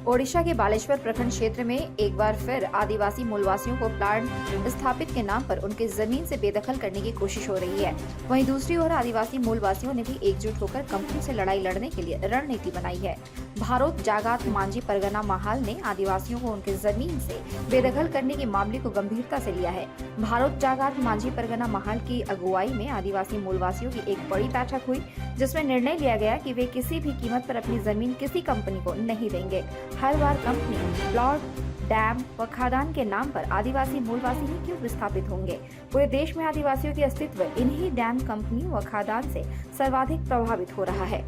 ओडिशा के बालेश्वर प्रखंड क्षेत्र में एक बार फिर आदिवासी मूलवासियों को प्लांट स्थापित के नाम पर उनकी जमीन से बेदखल करने की कोशिश हो रही है। वहीं दूसरी ओर आदिवासी मूलवासियों ने भी एकजुट होकर कंपनी से लड़ाई लड़ने के लिए रणनीति बनाई है। भारत जागात मांझी परगना महाल ने आदिवासियों को उनकी जमीन से बेदखल करने के मामले को गंभीरता से लिया है। भारत जागात मांझी परगना महाल की अगुवाई में आदिवासी मूलवासियों की एक बड़ी बैठक हुई, जिसमें निर्णय लिया गया कि वे किसी भी कीमत पर अपनी जमीन किसी कंपनी को नहीं देंगे। हर बार कंपनी प्लॉट, डैम व खादान के नाम पर आदिवासी मूलवासी ही क्यों विस्थापित होंगे? पूरे देश में आदिवासियों के अस्तित्व इन्हीं डैम कंपनियों व खादान से सर्वाधिक प्रभावित हो रहा है।